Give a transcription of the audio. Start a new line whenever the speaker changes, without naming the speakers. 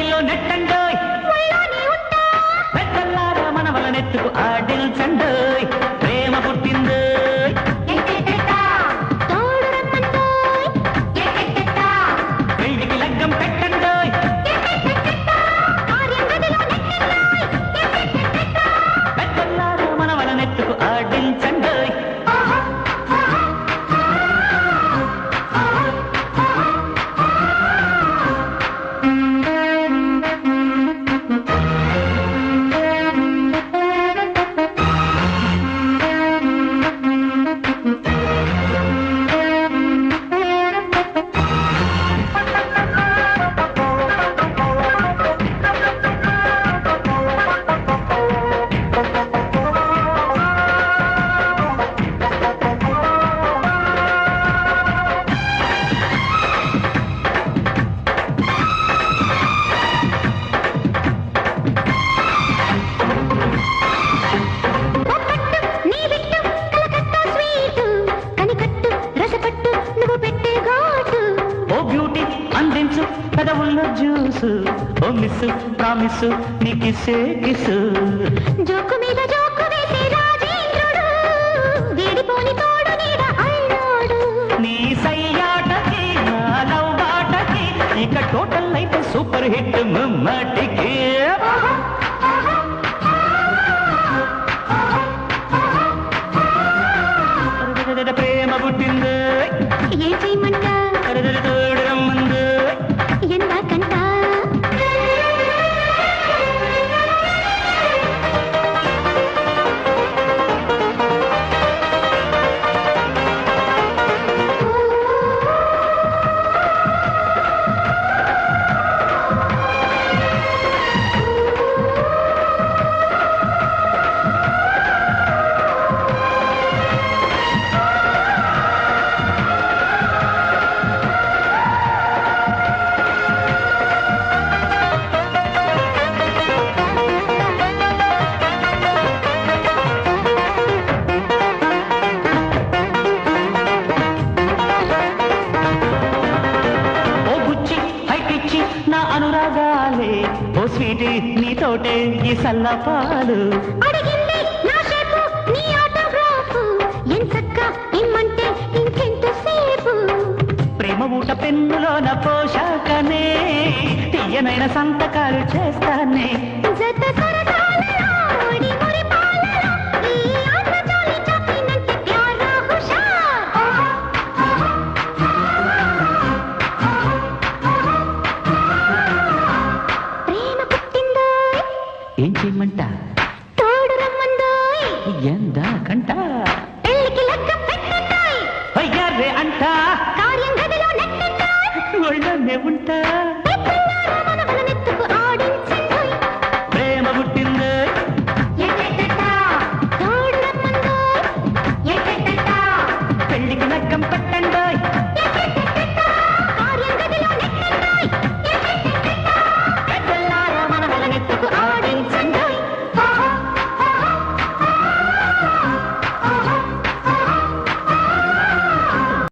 గదిలో నెట్టండోయ్ పెద్దల్లారా మనవల నెత్తుకు ఆడిల్చండోయ్ ప్రేమ పుట్టిందోయ్ పెళ్లికి లగ్గం పెట్టండోయ్ పెద్దల్లారా మనవల నెత్తుకు ఆడించండోయ్ పెదవుల్లో జ్యూసు ఓ మిస్సు ప్రామిసు నీ కిస్సే కిస్సు
జోకు మీద జోకు వేసే రాజేంద్రుడు వీడిపోని తోడు నీడ అల్లుడు
నీ సయ్యాటకి నా లవ్వాటకి ఇక టోటల్ అయితే సూపర్ హిట్ మమ్మటికి ప్రేమ పుట్టింది
ఏం చేయమంటా
తోడు రమ్మంది
ఎందాకంట నా అనురాగాలే ఓ స్వీటీ నీతోటే ఈ సల్లపాలు అడిగింది నా షేపు నీ ఆటోగ్రాఫ్ ఎంచక్క ఇమ్మంటే ఇంకెంతసేపు
ప్రేమ ఊట పెన్నులోన పోషాకనే తీయనైన సంతకాలు చేస్తానే
జత సరదాలలో ఓడి మురిపాలలో ఈ ఆటజాలి చాకినంటే ప్యారా హుషార్ ప్రేమ పుట్టిందోయ్
ఏం చేయమంట
తోడు రమ్మందోయ్
ఎందాకంట
పెళ్లికి లగ్గం పెట్టండోయ్
అయ్యారే అంట
కార్యం గదిలో నెట్టండోయ్
ఒళ్ళనే ఉంటా